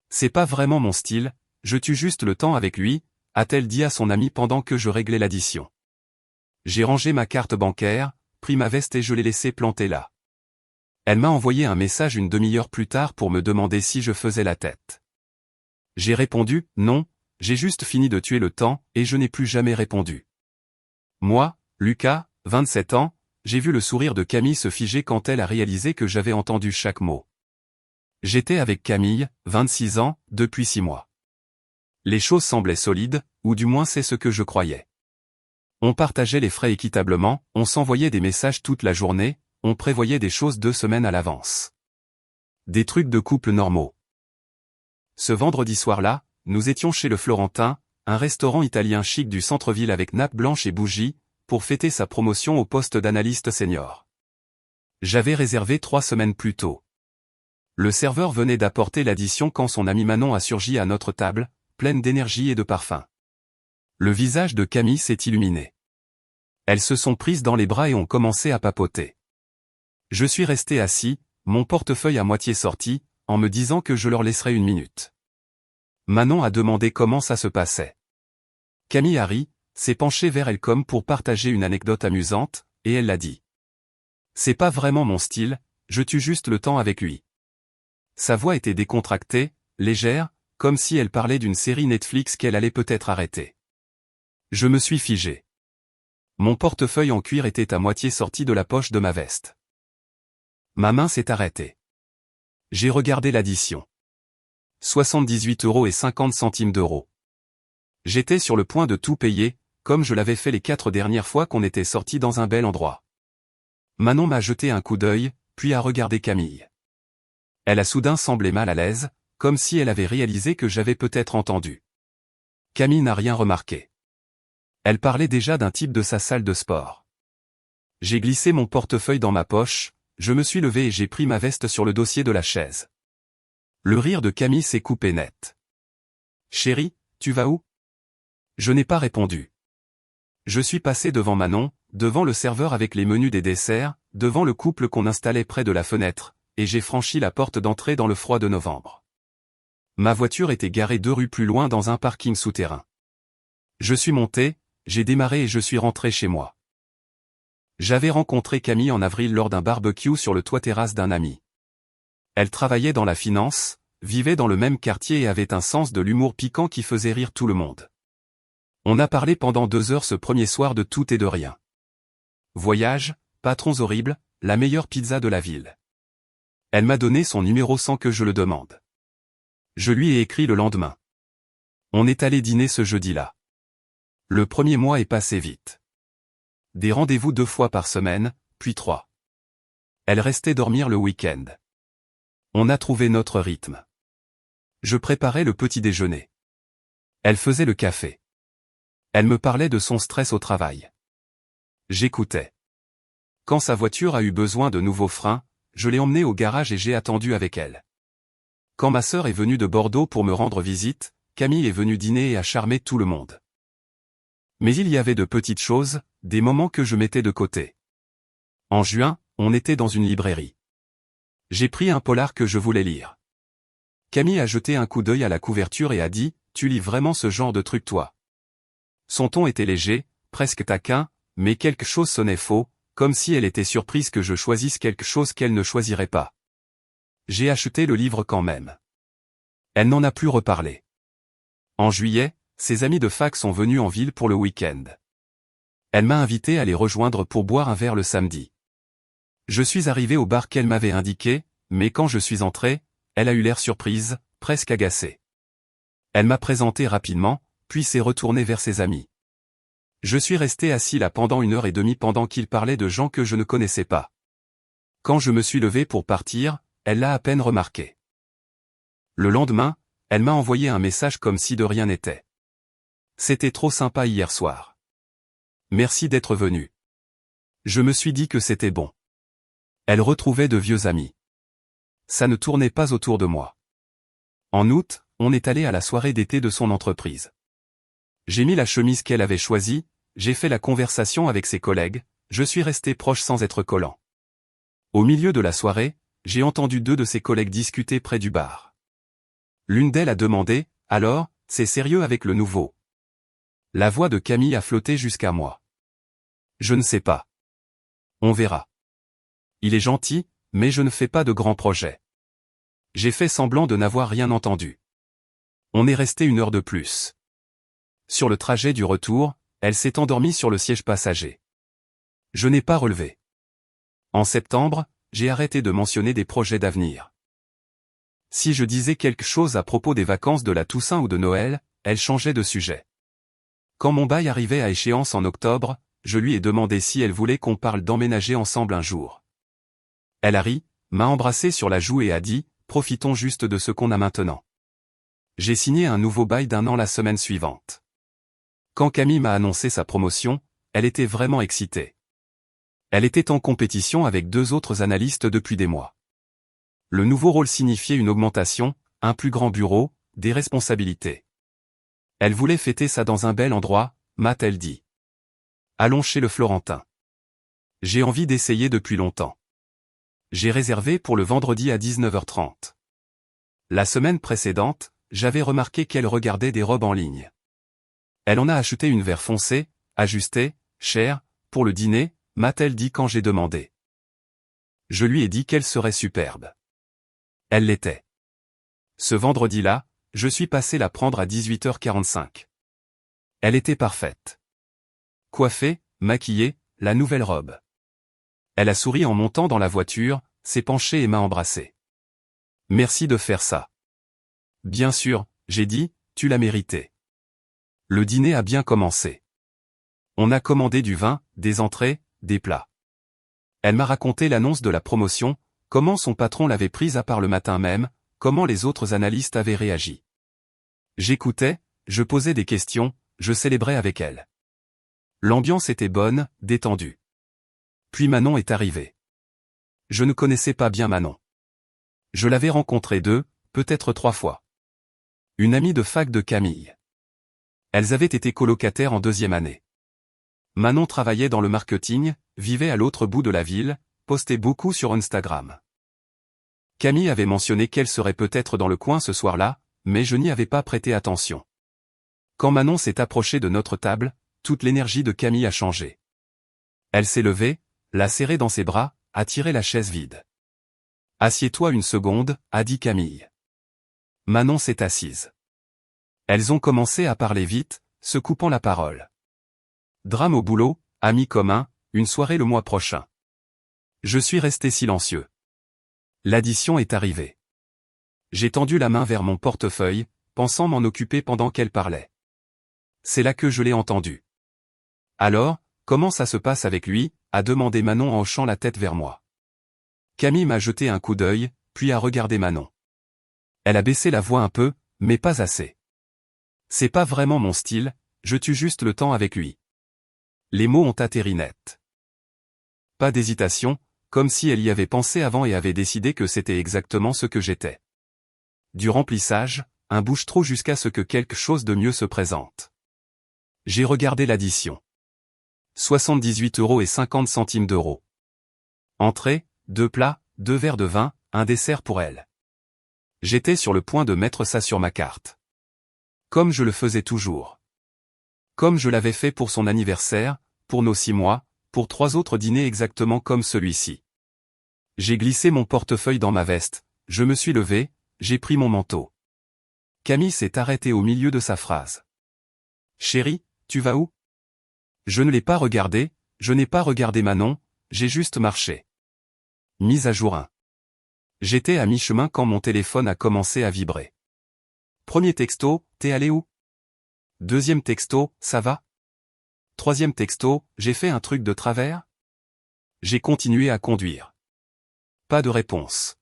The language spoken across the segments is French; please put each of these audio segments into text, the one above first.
C'est pas vraiment mon style, je tue juste le temps avec lui, a-t-elle dit à son ami pendant que je réglais l'addition. J'ai rangé ma carte bancaire, pris ma veste et je l'ai laissée planter là. Elle m'a envoyé un message une demi-heure plus tard pour me demander si je faisais la tête. J'ai répondu, non, j'ai juste fini de tuer le temps, et je n'ai plus jamais répondu. Moi, Lucas, 27 ans, j'ai vu le sourire de Camille se figer quand elle a réalisé que j'avais entendu chaque mot. J'étais avec Camille, 26 ans, depuis 6 mois. Les choses semblaient solides, ou du moins c'est ce que je croyais. On partageait les frais équitablement, on s'envoyait des messages toute la journée, on prévoyait des choses 2 semaines à l'avance. Des trucs de couple normaux. Ce vendredi soir-là, nous étions chez le Florentin, un restaurant italien chic du centre-ville avec nappe blanche et bougies, pour fêter sa promotion au poste d'analyste senior. J'avais réservé 3 semaines plus tôt. Le serveur venait d'apporter l'addition quand son amie Manon a surgi à notre table, pleine d'énergie et de parfum. Le visage de Camille s'est illuminé. Elles se sont prises dans les bras et ont commencé à papoter. Je suis resté assis, mon portefeuille à moitié sorti, en me disant que je leur laisserais 1 minute. Manon a demandé comment ça se passait. Camille a ri, s'est penchée vers elle comme pour partager une anecdote amusante, et elle l'a dit. C'est pas vraiment mon style, je tue juste le temps avec lui. Sa voix était décontractée, légère, comme si elle parlait d'une série Netflix qu'elle allait peut-être arrêter. Je me suis figé. Mon portefeuille en cuir était à moitié sorti de la poche de ma veste. Ma main s'est arrêtée. J'ai regardé l'addition. 78,50 €. J'étais sur le point de tout payer, comme je l'avais fait les 4 dernières fois qu'on était sortis dans un bel endroit. Manon m'a jeté un coup d'œil, puis a regardé Camille. Elle a soudain semblé mal à l'aise, comme si elle avait réalisé que j'avais peut-être entendu. Camille n'a rien remarqué. Elle parlait déjà d'un type de sa salle de sport. J'ai glissé mon portefeuille dans ma poche, je me suis levé et j'ai pris ma veste sur le dossier de la chaise. Le rire de Camille s'est coupé net. Chérie, tu vas où? Je n'ai pas répondu. Je suis passé devant Manon, devant le serveur avec les menus des desserts, devant le couple qu'on installait près de la fenêtre, et j'ai franchi la porte d'entrée dans le froid de novembre. Ma voiture était garée 2 rues plus loin dans un parking souterrain. Je suis monté, j'ai démarré et je suis rentré chez moi. J'avais rencontré Camille en avril lors d'un barbecue sur le toit-terrasse d'un ami. Elle travaillait dans la finance, vivait dans le même quartier et avait un sens de l'humour piquant qui faisait rire tout le monde. On a parlé pendant 2 heures ce premier soir de tout et de rien. Voyage, patrons horribles, la meilleure pizza de la ville. Elle m'a donné son numéro sans que je le demande. Je lui ai écrit le lendemain. On est allé dîner ce jeudi-là. Le premier mois est passé vite. Des rendez-vous 2 fois par semaine, puis 3. Elle restait dormir le week-end. On a trouvé notre rythme. Je préparais le petit déjeuner. Elle faisait le café. Elle me parlait de son stress au travail. J'écoutais. Quand sa voiture a eu besoin de nouveaux freins, je l'ai emmenée au garage et j'ai attendu avec elle. Quand ma sœur est venue de Bordeaux pour me rendre visite, Camille est venue dîner et a charmé tout le monde. Mais il y avait de petites choses, des moments que je mettais de côté. En juin, on était dans une librairie. J'ai pris un polar que je voulais lire. Camille a jeté un coup d'œil à la couverture et a dit, « Tu lis vraiment ce genre de truc toi ?» Son ton était léger, presque taquin, mais quelque chose sonnait faux, comme si elle était surprise que je choisisse quelque chose qu'elle ne choisirait pas. J'ai acheté le livre quand même. Elle n'en a plus reparlé. En juillet, ses amis de fac sont venus en ville pour le week-end. Elle m'a invité à les rejoindre pour boire un verre le samedi. Je suis arrivé au bar qu'elle m'avait indiqué, mais quand je suis entré, elle a eu l'air surprise, presque agacée. Elle m'a présenté rapidement, puis s'est retournée vers ses amis. Je suis resté assis là pendant 1h30 pendant qu'ils parlaient de gens que je ne connaissais pas. Quand je me suis levé pour partir, elle l'a à peine remarqué. Le lendemain, elle m'a envoyé un message comme si de rien n'était. C'était trop sympa hier soir. Merci d'être venu. Je me suis dit que c'était bon. Elle retrouvait de vieux amis. Ça ne tournait pas autour de moi. En août, on est allé à la soirée d'été de son entreprise. J'ai mis la chemise qu'elle avait choisie, j'ai fait la conversation avec ses collègues, je suis resté proche sans être collant. Au milieu de la soirée, j'ai entendu 2 de ses collègues discuter près du bar. L'une d'elles a demandé, « Alors, c'est sérieux avec le nouveau ?» La voix de Camille a flotté jusqu'à moi. Je ne sais pas. On verra. Il est gentil, mais je ne fais pas de grands projets. J'ai fait semblant de n'avoir rien entendu. On est resté 1 heure de plus. Sur le trajet du retour, elle s'est endormie sur le siège passager. Je n'ai pas relevé. En septembre, j'ai arrêté de mentionner des projets d'avenir. Si je disais quelque chose à propos des vacances de la Toussaint ou de Noël, elle changeait de sujet. Quand mon bail arrivait à échéance en octobre, je lui ai demandé si elle voulait qu'on parle d'emménager ensemble un jour. Elle a ri, m'a embrassé sur la joue et a dit, « Profitons juste de ce qu'on a maintenant. » J'ai signé un nouveau bail d'1 an la semaine suivante. Quand Camille m'a annoncé sa promotion, elle était vraiment excitée. Elle était en compétition avec 2 autres analystes depuis des mois. Le nouveau rôle signifiait une augmentation, un plus grand bureau, des responsabilités. Elle voulait fêter ça dans un bel endroit, m'a-t-elle dit. Allons chez le Florentin. J'ai envie d'essayer depuis longtemps. J'ai réservé pour le vendredi à 19h30. La semaine précédente, j'avais remarqué qu'elle regardait des robes en ligne. Elle en a acheté une vert foncé, ajustée, chère, pour le dîner, m'a-t-elle dit quand j'ai demandé. Je lui ai dit qu'elle serait superbe. Elle l'était. Ce vendredi-là, je suis passé la prendre à 18h45. Elle était parfaite. Coiffée, maquillée, la nouvelle robe. Elle a souri en montant dans la voiture, s'est penchée et m'a embrassé. Merci de faire ça. Bien sûr, j'ai dit, tu l'as mérité. Le dîner a bien commencé. On a commandé du vin, des entrées, des plats. Elle m'a raconté l'annonce de la promotion, comment son patron l'avait prise à part le matin même, comment les autres analystes avaient réagi. J'écoutais, je posais des questions, je célébrais avec elle. L'ambiance était bonne, détendue. Puis Manon est arrivée. Je ne connaissais pas bien Manon. Je l'avais rencontrée 2, peut-être 3 fois. Une amie de fac de Camille. Elles avaient été colocataires en 2e année. Manon travaillait dans le marketing, vivait à l'autre bout de la ville, postait beaucoup sur Instagram. Camille avait mentionné qu'elle serait peut-être dans le coin ce soir-là, mais je n'y avais pas prêté attention. Quand Manon s'est approchée de notre table, toute l'énergie de Camille a changé. Elle s'est levée, l'a serrée dans ses bras, a tiré la chaise vide. « Assieds-toi 1 seconde, a dit Camille. Manon s'est assise. Elles ont commencé à parler vite, se coupant la parole. Drame au boulot, amis communs, une soirée le mois prochain. Je suis resté silencieux. L'addition est arrivée. J'ai tendu la main vers mon portefeuille, pensant m'en occuper pendant qu'elle parlait. C'est là que je l'ai entendu. Alors, comment ça se passe avec lui, a demandé Manon en hochant la tête vers moi. Camille m'a jeté un coup d'œil, puis a regardé Manon. Elle a baissé la voix un peu, mais pas assez. C'est pas vraiment mon style, je tue juste le temps avec lui. Les mots ont atterri net. Pas d'hésitation, comme si elle y avait pensé avant et avait décidé que c'était exactement ce que j'étais. Du remplissage, un bouche-trou jusqu'à ce que quelque chose de mieux se présente. J'ai regardé l'addition. 78,50 €. Entrée, 2 plats, 2 verres de vin, un dessert pour elle. J'étais sur le point de mettre ça sur ma carte. Comme je le faisais toujours. Comme je l'avais fait pour son anniversaire, pour nos 6 mois, pour 3 autres dîners exactement comme celui-ci. J'ai glissé mon portefeuille dans ma veste, je me suis levé, j'ai pris mon manteau. Camille s'est arrêtée au milieu de sa phrase. « Chérie, tu vas où ?» Je ne l'ai pas regardé, je n'ai pas regardé Manon, j'ai juste marché. Mise à jour 1. J'étais à mi-chemin quand mon téléphone a commencé à vibrer. Premier texto, t'es allé où? Deuxième texto, ça va? Troisième texto, j'ai fait un truc de travers? J'ai continué à conduire. Pas de réponse.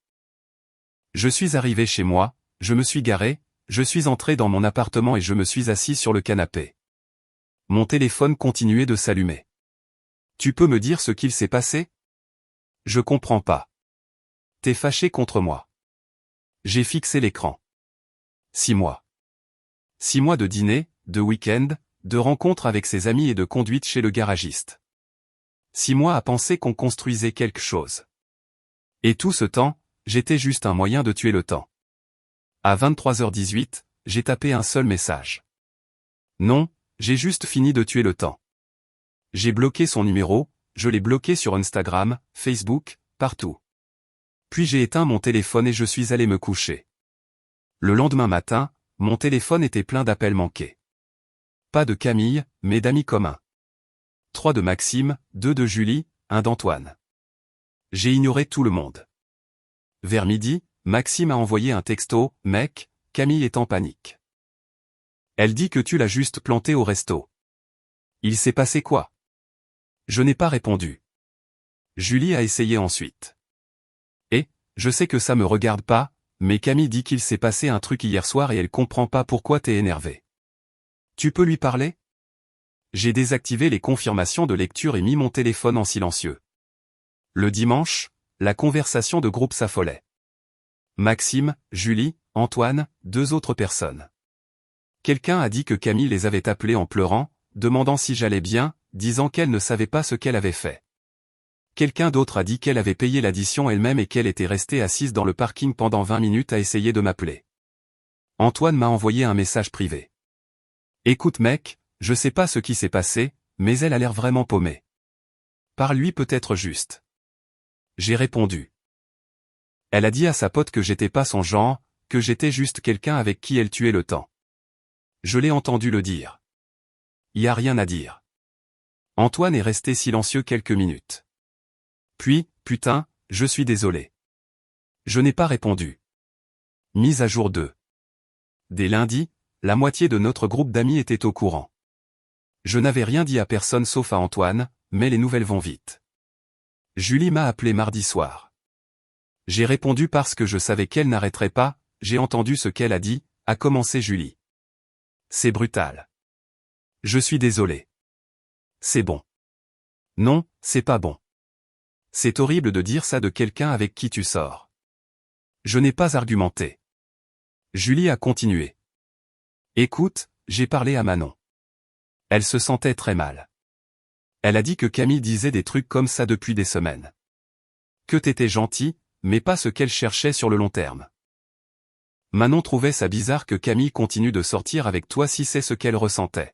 Je suis arrivé chez moi, je me suis garé, je suis entré dans mon appartement et je me suis assis sur le canapé. Mon téléphone continuait de s'allumer. Tu peux me dire ce qu'il s'est passé? Je comprends pas. T'es fâché contre moi. J'ai fixé l'écran. 6 mois. 6 mois de dîner, de week-end, de rencontres avec ses amis et de conduite chez le garagiste. 6 mois à penser qu'on construisait quelque chose. Et tout ce temps, j'étais juste un moyen de tuer le temps. À 23h18, j'ai tapé un seul message. Non, j'ai juste fini de tuer le temps. J'ai bloqué son numéro, je l'ai bloqué sur Instagram, Facebook, partout. Puis j'ai éteint mon téléphone et je suis allé me coucher. Le lendemain matin, mon téléphone était plein d'appels manqués. Pas de Camille, mais d'amis communs. 3 de Maxime, 2 de Julie, 1 d'Antoine. J'ai ignoré tout le monde. Vers midi, Maxime a envoyé un texto, « Mec, Camille est en panique. Elle dit que tu l'as juste planté au resto. Il s'est passé quoi ?» Je n'ai pas répondu. Julie a essayé ensuite. Et, je sais que ça me regarde pas, mais Camille dit qu'il s'est passé un truc hier soir et elle comprend pas pourquoi t'es énervé. Tu peux lui parler ? J'ai désactivé les confirmations de lecture et mis mon téléphone en silencieux. Le dimanche, la conversation de groupe s'affolait. Maxime, Julie, Antoine, 2 autres personnes. Quelqu'un a dit que Camille les avait appelés en pleurant, demandant si j'allais bien, disant qu'elle ne savait pas ce qu'elle avait fait. Quelqu'un d'autre a dit qu'elle avait payé l'addition elle-même et qu'elle était restée assise dans le parking pendant 20 minutes à essayer de m'appeler. Antoine m'a envoyé un message privé. Écoute mec, je sais pas ce qui s'est passé, mais elle a l'air vraiment paumée. Parle-lui peut-être juste. J'ai répondu. Elle a dit à sa pote que j'étais pas son genre, que j'étais juste quelqu'un avec qui elle tuait le temps. Je l'ai entendu le dire. Y a rien à dire. Antoine est resté silencieux quelques minutes. Puis, putain, je suis désolé. Je n'ai pas répondu. Mise à jour 2. Dès lundi, la moitié de notre groupe d'amis était au courant. Je n'avais rien dit à personne sauf à Antoine, mais les nouvelles vont vite. Julie m'a appelé mardi soir. J'ai répondu parce que je savais qu'elle n'arrêterait pas, j'ai entendu ce qu'elle a dit, a commencé Julie. C'est brutal. Je suis désolé. C'est bon. Non, c'est pas bon. C'est horrible de dire ça de quelqu'un avec qui tu sors. Je n'ai pas argumenté. Julie a continué. Écoute, j'ai parlé à Manon. Elle se sentait très mal. Elle a dit que Camille disait des trucs comme ça depuis des semaines. Que t'étais gentil, mais pas ce qu'elle cherchait sur le long terme. Manon trouvait ça bizarre que Camille continue de sortir avec toi si c'est ce qu'elle ressentait.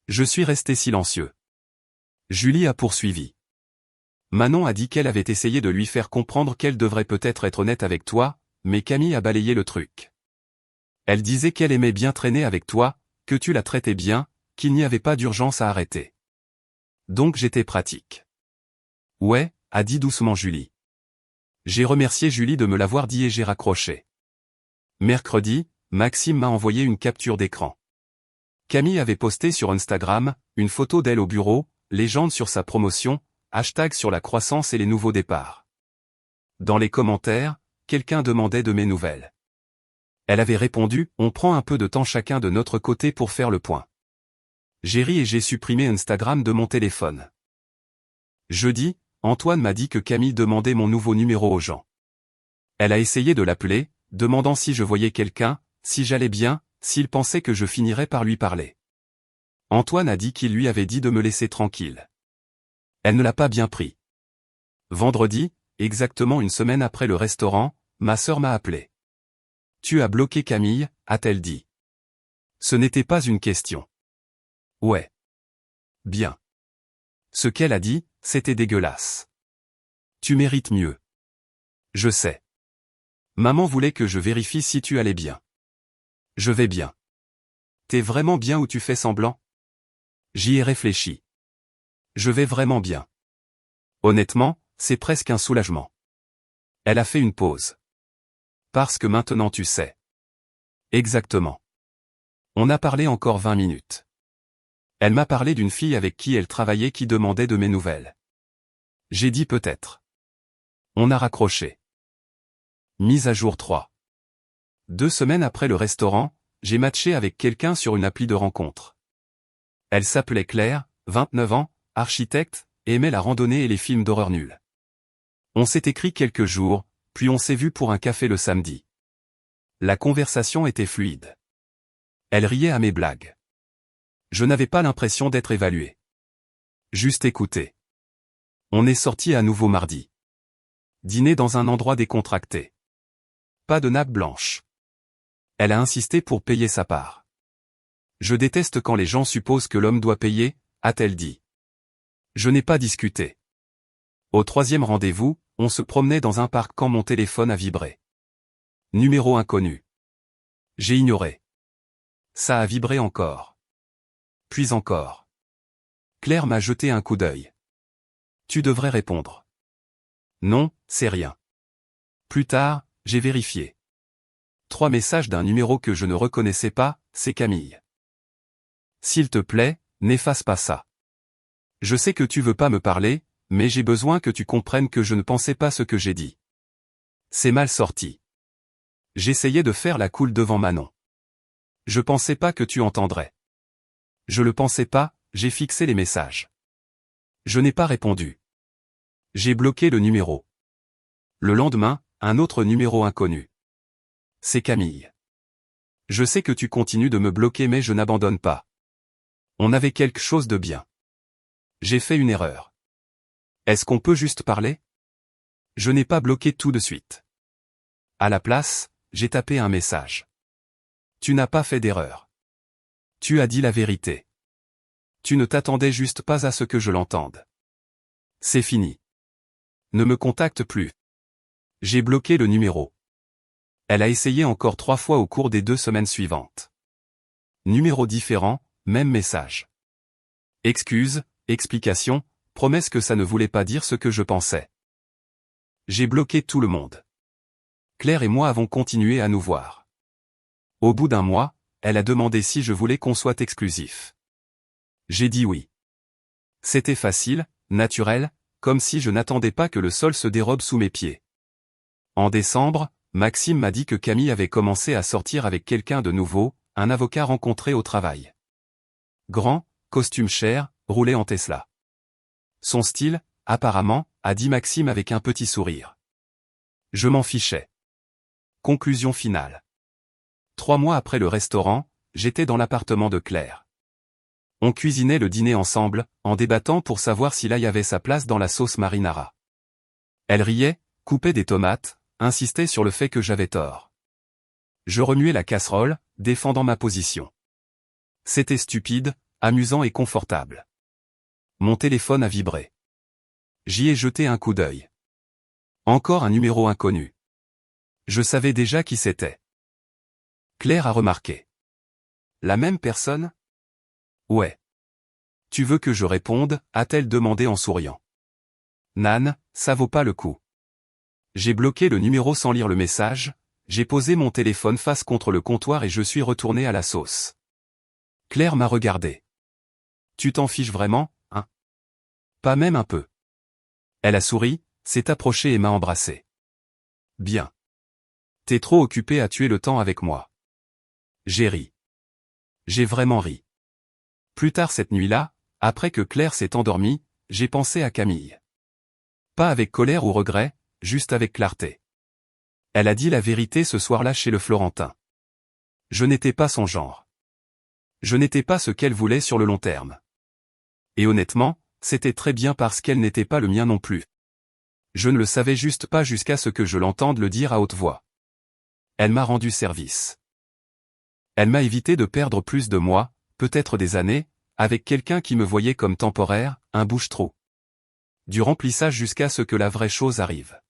Je suis resté silencieux. Julie a poursuivi. Manon a dit qu'elle avait essayé de lui faire comprendre qu'elle devrait peut-être être honnête avec toi, mais Camille a balayé le truc. Elle disait qu'elle aimait bien traîner avec toi, que tu la traitais bien, qu'il n'y avait pas d'urgence à arrêter. Donc j'étais pratique. Ouais, a dit doucement Julie. J'ai remercié Julie de me l'avoir dit et j'ai raccroché. Mercredi, Maxime m'a envoyé une capture d'écran. Camille avait posté sur Instagram, une photo d'elle au bureau, légende sur sa promotion, hashtag sur la croissance et les nouveaux départs. Dans les commentaires, quelqu'un demandait de mes nouvelles. Elle avait répondu, on prend un peu de temps chacun de notre côté pour faire le point. J'ai ri et j'ai supprimé Instagram de mon téléphone. Jeudi, Antoine m'a dit que Camille demandait mon nouveau numéro aux gens. Elle a essayé de l'appeler, demandant si je voyais quelqu'un, si j'allais bien, s'il pensait que je finirais par lui parler. Antoine a dit qu'il lui avait dit de me laisser tranquille. Elle ne l'a pas bien pris. Vendredi, exactement une semaine après le restaurant, ma sœur m'a appelé. Tu as bloqué Camille, a-t-elle dit. Ce n'était pas une question. Ouais. Bien. Ce qu'elle a dit, c'était dégueulasse. Tu mérites mieux. Je sais. Maman voulait que je vérifie si tu allais bien. Je vais bien. T'es vraiment bien ou tu fais semblant ? J'y ai réfléchi. Je vais vraiment bien. Honnêtement, c'est presque un soulagement. Elle a fait une pause. Parce que maintenant tu sais. Exactement. On a parlé encore 20 minutes. Elle m'a parlé d'une fille avec qui elle travaillait qui demandait de mes nouvelles. J'ai dit peut-être. On a raccroché. Mise à jour 3. 2 semaines après le restaurant, j'ai matché avec quelqu'un sur une appli de rencontre. Elle s'appelait Claire, 29 ans, architecte, et aimait la randonnée et les films d'horreur nuls. On s'est écrit quelques jours, puis on s'est vu pour un café le samedi. La conversation était fluide. Elle riait à mes blagues. Je n'avais pas l'impression d'être évalué. Juste écouté. On est sorti à nouveau mardi. Dîner dans un endroit décontracté. Pas de nappe blanche. Elle a insisté pour payer sa part. Je déteste quand les gens supposent que l'homme doit payer, a-t-elle dit. Je n'ai pas discuté. Au 3e rendez-vous, on se promenait dans un parc quand mon téléphone a vibré. Numéro inconnu. J'ai ignoré. Ça a vibré encore. Puis encore. Claire m'a jeté un coup d'œil. Tu devrais répondre. Non, c'est rien. Plus tard, j'ai vérifié. 3 messages d'un numéro que je ne reconnaissais pas, c'est Camille. S'il te plaît, n'efface pas ça. Je sais que tu veux pas me parler, mais j'ai besoin que tu comprennes que je ne pensais pas ce que j'ai dit. C'est mal sorti. J'essayais de faire la cool devant Manon. Je pensais pas que tu entendrais. Je le pensais pas, j'ai fixé les messages. Je n'ai pas répondu. J'ai bloqué le numéro. Le lendemain, un autre numéro inconnu. C'est Camille. Je sais que tu continues de me bloquer mais je n'abandonne pas. On avait quelque chose de bien. J'ai fait une erreur. Est-ce qu'on peut juste parler? Je n'ai pas bloqué tout de suite. À la place, j'ai tapé un message. Tu n'as pas fait d'erreur. Tu as dit la vérité. Tu ne t'attendais juste pas à ce que je l'entende. C'est fini. Ne me contacte plus. J'ai bloqué le numéro. Elle a essayé encore 3 fois au cours des 2 semaines suivantes. Numéro différent, même message. Excuse, explication, promesse que ça ne voulait pas dire ce que je pensais. J'ai bloqué tout le monde. Claire et moi avons continué à nous voir. Au bout d'un mois, elle a demandé si je voulais qu'on soit exclusif. J'ai dit oui. C'était facile, naturel, comme si je n'attendais pas que le sol se dérobe sous mes pieds. En décembre, Maxime m'a dit que Camille avait commencé à sortir avec quelqu'un de nouveau, un avocat rencontré au travail. Grand, costume cher, roulé en Tesla. Son style, apparemment, a dit Maxime avec un petit sourire. Je m'en fichais. Conclusion finale. 3 mois après le restaurant, j'étais dans l'appartement de Claire. On cuisinait le dîner ensemble, en débattant pour savoir si l'ail avait sa place dans la sauce marinara. Elle riait, coupait des tomates, insistait sur le fait que j'avais tort. Je remuais la casserole, défendant ma position. C'était stupide, amusant et confortable. Mon téléphone a vibré. J'y ai jeté un coup d'œil. Encore un numéro inconnu. Je savais déjà qui c'était. Claire a remarqué. La même personne? Ouais. Tu veux que je réponde, a-t-elle demandé en souriant. Nan, ça vaut pas le coup. J'ai bloqué le numéro sans lire le message, j'ai posé mon téléphone face contre le comptoir et je suis retourné à la sauce. Claire m'a regardé. Tu t'en fiches vraiment, hein? Pas même un peu. Elle a souri, s'est approchée et m'a embrassé. Bien. T'es trop occupé à tuer le temps avec moi. J'ai ri. J'ai vraiment ri. Plus tard cette nuit-là, après que Claire s'est endormie, j'ai pensé à Camille. Pas avec colère ou regret, juste avec clarté. Elle a dit la vérité ce soir-là chez le Florentin. Je n'étais pas son genre. Je n'étais pas ce qu'elle voulait sur le long terme. Et honnêtement, c'était très bien parce qu'elle n'était pas le mien non plus. Je ne le savais juste pas jusqu'à ce que je l'entende le dire à haute voix. Elle m'a rendu service. Elle m'a évité de perdre plus de mois, peut-être des années, avec quelqu'un qui me voyait comme temporaire, un bouche-trou. Du remplissage jusqu'à ce que la vraie chose arrive.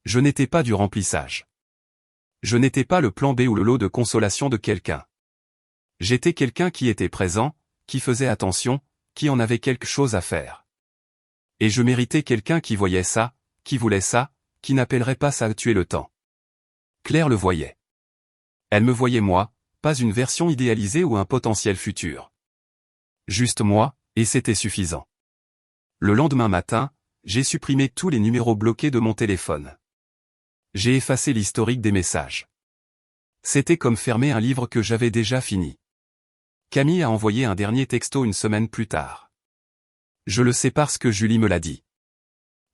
Je n'étais pas du remplissage. Je n'étais pas le plan B ou le lot de consolation de quelqu'un. J'étais quelqu'un qui était présent, qui faisait attention, qui en avait quelque chose à faire. Et je méritais quelqu'un qui voyait ça, qui voulait ça, qui n'appellerait pas ça à tuer le temps. Claire le voyait. Elle me voyait moi, pas une version idéalisée ou un potentiel futur. Juste moi, et c'était suffisant. Le lendemain matin, j'ai supprimé tous les numéros bloqués de mon téléphone. J'ai effacé l'historique des messages. C'était comme fermer un livre que j'avais déjà fini. Camille a envoyé un dernier texto une semaine plus tard. Je le sais parce que Julie me l'a dit.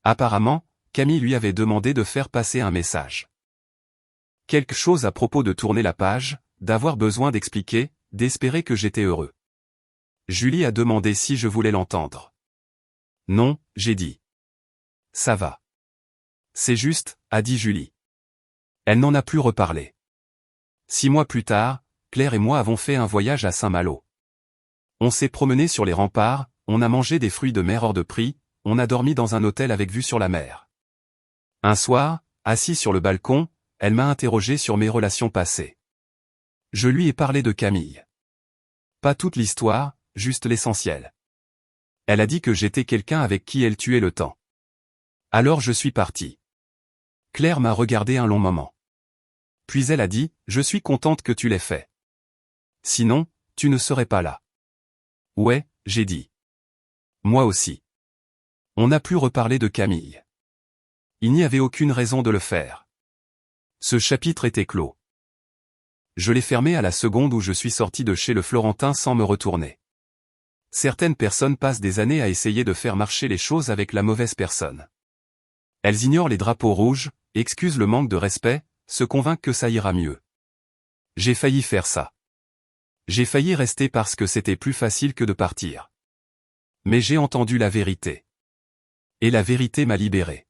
Apparemment, Camille lui avait demandé de faire passer un message. Quelque chose à propos de tourner la page, d'avoir besoin d'expliquer, d'espérer que j'étais heureux. Julie a demandé si je voulais l'entendre. Non, j'ai dit. Ça va. C'est juste, a dit Julie. Elle n'en a plus reparlé. 6 mois plus tard, Claire et moi avons fait un voyage à Saint-Malo. On s'est promené sur les remparts, on a mangé des fruits de mer hors de prix, on a dormi dans un hôtel avec vue sur la mer. Un soir, assis sur le balcon, elle m'a interrogé sur mes relations passées. Je lui ai parlé de Camille. Pas toute l'histoire, juste l'essentiel. Elle a dit que j'étais quelqu'un avec qui elle tuait le temps. Alors je suis parti. Claire m'a regardé un long moment. Puis elle a dit, je suis contente que tu l'aies fait. Sinon, tu ne serais pas là. Ouais, j'ai dit. Moi aussi. On n'a plus reparlé de Camille. Il n'y avait aucune raison de le faire. Ce chapitre était clos. Je l'ai fermé à la seconde où je suis sorti de chez le Florentin sans me retourner. Certaines personnes passent des années à essayer de faire marcher les choses avec la mauvaise personne. Elles ignorent les drapeaux rouges, excusent le manque de respect, se convainquent que ça ira mieux. J'ai failli faire ça. J'ai failli rester parce que c'était plus facile que de partir. Mais j'ai entendu la vérité. Et la vérité m'a libéré.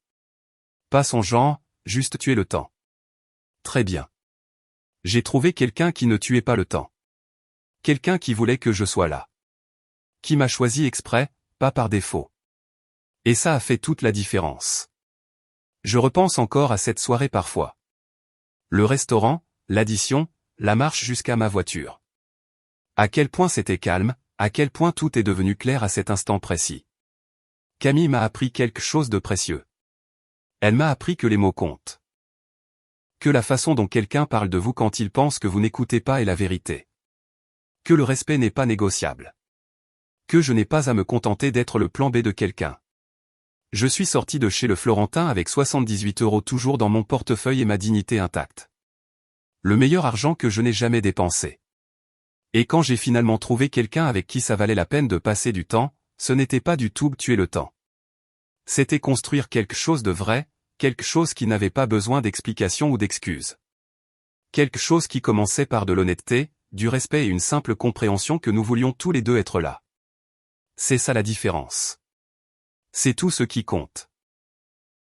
Pas son genre, juste tuer le temps. Très bien. J'ai trouvé quelqu'un qui ne tuait pas le temps. Quelqu'un qui voulait que je sois là. Qui m'a choisi exprès, pas par défaut. Et ça a fait toute la différence. Je repense encore à cette soirée parfois. Le restaurant, l'addition, la marche jusqu'à ma voiture. À quel point c'était calme, à quel point tout est devenu clair à cet instant précis. Camille m'a appris quelque chose de précieux. Elle m'a appris que les mots comptent. Que la façon dont quelqu'un parle de vous quand il pense que vous n'écoutez pas est la vérité. Que le respect n'est pas négociable. Que je n'ai pas à me contenter d'être le plan B de quelqu'un. Je suis sorti de chez le Florentin avec 78 € toujours dans mon portefeuille et ma dignité intacte. Le meilleur argent que je n'ai jamais dépensé. Et quand j'ai finalement trouvé quelqu'un avec qui ça valait la peine de passer du temps, ce n'était pas du tout tuer le temps. C'était construire quelque chose de vrai, quelque chose qui n'avait pas besoin d'explications ou d'excuses. Quelque chose qui commençait par de l'honnêteté, du respect et une simple compréhension que nous voulions tous les deux être là. C'est ça la différence. C'est tout ce qui compte.